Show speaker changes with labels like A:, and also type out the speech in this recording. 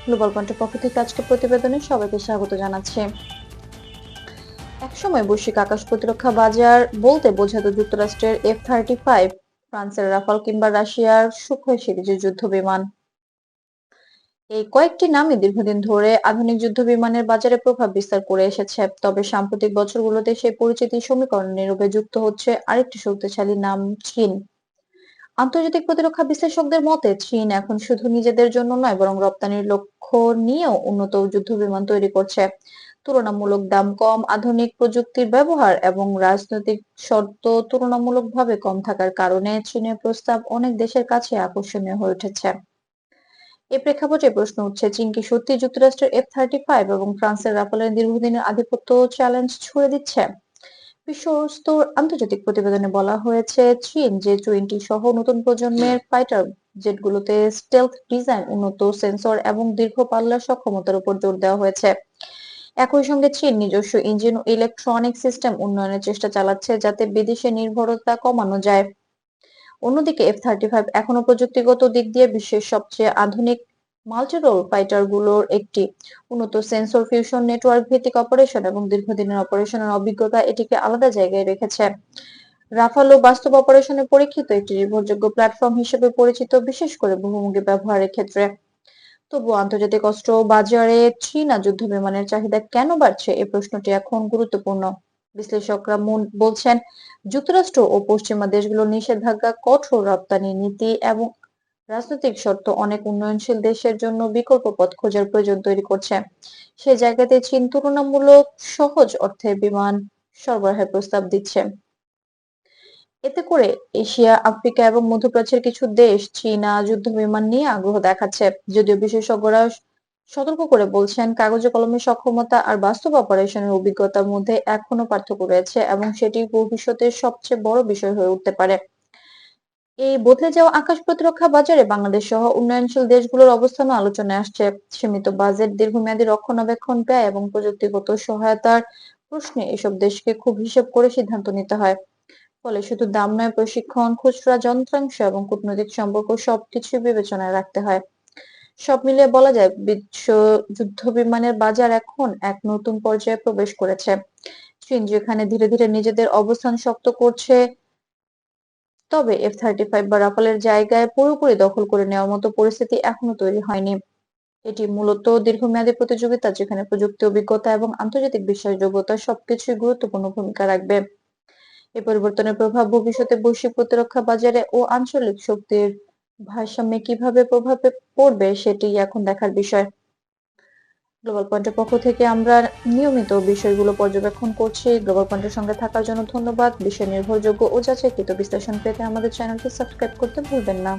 A: Global পয়েন্টের পক্ষ থেকে আজকে প্রতিবেদনে সবাইকে স্বাগত জানাচ্ছি। একসময় বৈশ্বিক আকাশ প্রতিরক্ষা বাজার বলতে বোঝাতো যুক্তরাষ্ট্রের F-35, ফ্রান্সের রাফাল কিংবা রাশিয়ার সুখোই সিরিজের যুদ্ধ বিমান। এই কয়েকটি নামই দীর্ঘদিন ধরে আধুনিক যুদ্ধ বিমানের বাজারে প্রভাব বিস্তার করে এসেছে। তবে সাম্প্রতিক বছরগুলোতে সেই পরিচিতি সমীকরণে নীরবে যুক্ত হচ্ছে আরেকটি শক্তিশালী নাম, চীন। আন্তর্জাতিক প্রতিরক্ষা বিশ্লেষকদের মতে চীন এখন শুধু নিজেদের জন্য নয় বরং রপ্তানির লক্ষ্য নিয়েও উন্নত যুদ্ধবিমান তৈরি করছে। তুলনামূলক দাম কম, আধুনিক প্রযুক্তির ব্যবহার এবং রাজনৈতিক শর্ত তুলনামূলকভাবে কম থাকার কারণে চীনের প্রস্তাব অনেক দেশের কাছে আকর্ষণীয় হয়ে উঠেছে। এই প্রেক্ষাপটে প্রশ্ন উঠছে, চীন কি সত্যি যুক্তরাষ্ট্রের F-35 এবং ফ্রান্সের রাফালের দীর্ঘদিনের আধিপত্য চ্যালেঞ্জ ছুড়ে দিচ্ছে? বিশ্বস্ত আন্তর্জাতিক প্রতিবেদনে বলা হয়েছে, চীন J-20 সহ নতুন প্রজন্মের ফাইটার জেটগুলোতে স্টেলথ ডিজাইন, উন্নত সেন্সর এবং দীর্ঘ পাল্লার সক্ষমতার উপর জোর দেওয়া হয়েছে। একই সঙ্গে চীন নিজস্ব ইঞ্জিন ও ইলেকট্রনিক সিস্টেম উন্নয়নের চেষ্টা চালাচ্ছে যাতে বিদেশে নির্ভরতা কমানো যায়। অন্যদিকে F-35 এখনো প্রযুক্তিগত দিক দিয়ে বিশ্বের সবচেয়ে আধুনিক মাল্টি-রোল ফাইটারগুলোর একটি। উন্নত সেন্সর, ফিউশন নেটওয়ার্ক ভিত্তিক অপারেশন এবং দীর্ঘদিনের অপারেশনের অভিজ্ঞতা এটিকে আলাদা জায়গায় রেখেছে। রাফালও বাস্তব অপারেশনে পরীক্ষিত একটি নির্ভরযোগ্য প্ল্যাটফর্ম হিসেবে পরিচিত, বিশেষ করে বহুমুখী ব্যবহারের ক্ষেত্রে। তবুও আন্তর্জাতিক অস্ত্র বাজারে চীনা যুদ্ধবিমানের চাহিদা কেন বাড়ছে, এই প্রশ্নটি এখন গুরুত্বপূর্ণ। বিশ্লেষকরা বলছেন, যুক্তরাষ্ট্র ও পশ্চিমা দেশগুলোর নিষেধাজ্ঞা, কঠোর রপ্তানি নীতি এবং রাজনৈতিক শর্ত অনেক উন্নয়নশীল দেশের জন্য বিকল্প পথ খোঁজার প্রয়োজন তৈরি করছে। সে জায়গাতে চীন তুলনামূলক সহজ অর্থে বিমান সরবরাহের প্রস্তাব দিচ্ছে। এতে করে এশিয়া, আফ্রিকা এবং মধ্যপ্রাচ্যের কিছু দেশ চীনা যুদ্ধবিমান নিয়ে আগ্রহ দেখাচ্ছে। যদিও বিশেষজ্ঞরা সতর্ক করে বলছেন, কাগজে কলমে সক্ষমতা আর বাস্তব অপারেশনের অভিজ্ঞতার মধ্যে এখনো পার্থক্য রয়েছে এবং সেটি ভবিষ্যতের সবচেয়ে বড় বিষয় হয়ে উঠতে পারে। এই বদলে যাওয়া আকাশ প্রতিরক্ষা বাজারে বাংলাদেশ সহ উন্নয়নশীল দেশগুলোর অবস্থানও আলোচনায় আসছে। সীমিত বাজেট, দীর্ঘমেয়াদী রক্ষণাবেক্ষণ ব্যয় এবং প্রযুক্তিগত সহায়তার প্রশ্নে এসব দেশকে খুব হিসেব করে সিদ্ধান্ত নিতে হয়। ফলে শুধু দাম নয়, প্রশিক্ষণ, খুচরা যন্ত্রাংশ এবং কূটনৈতিক সম্পর্ক সবকিছুই বিবেচনায় রাখতে হয়। সব মিলিয়ে বলা যায়, বিশ্ব যুদ্ধ বিমানের বাজার এখন এক নতুন পর্যায়ে প্রবেশ করেছে। চীন যেখানে ধীরে ধীরে নিজেদের অবস্থান শক্ত করছে, তবে F-35 বা রাফালের জায়গায় পুরোপুরি দখল করে নেওয়ার মতো পরিস্থিতি এখনো তৈরি হয়নি। এটি মূলত দীর্ঘমেয়াদী প্রতিযোগিতা, যেখানে প্রযুক্তি, অভিজ্ঞতা এবং আন্তর্জাতিক বিশ্বাসযোগ্যতা সবকিছুই গুরুত্বপূর্ণ ভূমিকা রাখবে। এই পরিবর্তনের প্রভাব ভবিষ্যতে বৈশ্বিক প্রতিরক্ষা বাজারে ও আঞ্চলিক শক্তির ভারসাম্যে কিভাবে প্রভাব পড়বে সেটি এখন দেখার বিষয়। গ্লোবাল পয়েন্টের পক্ষ থেকে আমরা নিয়মিত বিষয়গুলো পর্যবেক্ষণ করছি। গ্লোবাল পয়েন্টের সঙ্গে থাকার জন্য ধন্যবাদ। বিষয় নির্ভরযোগ্য ও যাচাইকৃত বিশ্লেষণ পেতে আমাদের চ্যানেলটি সাবস্ক্রাইব করতে ভুলবেন না।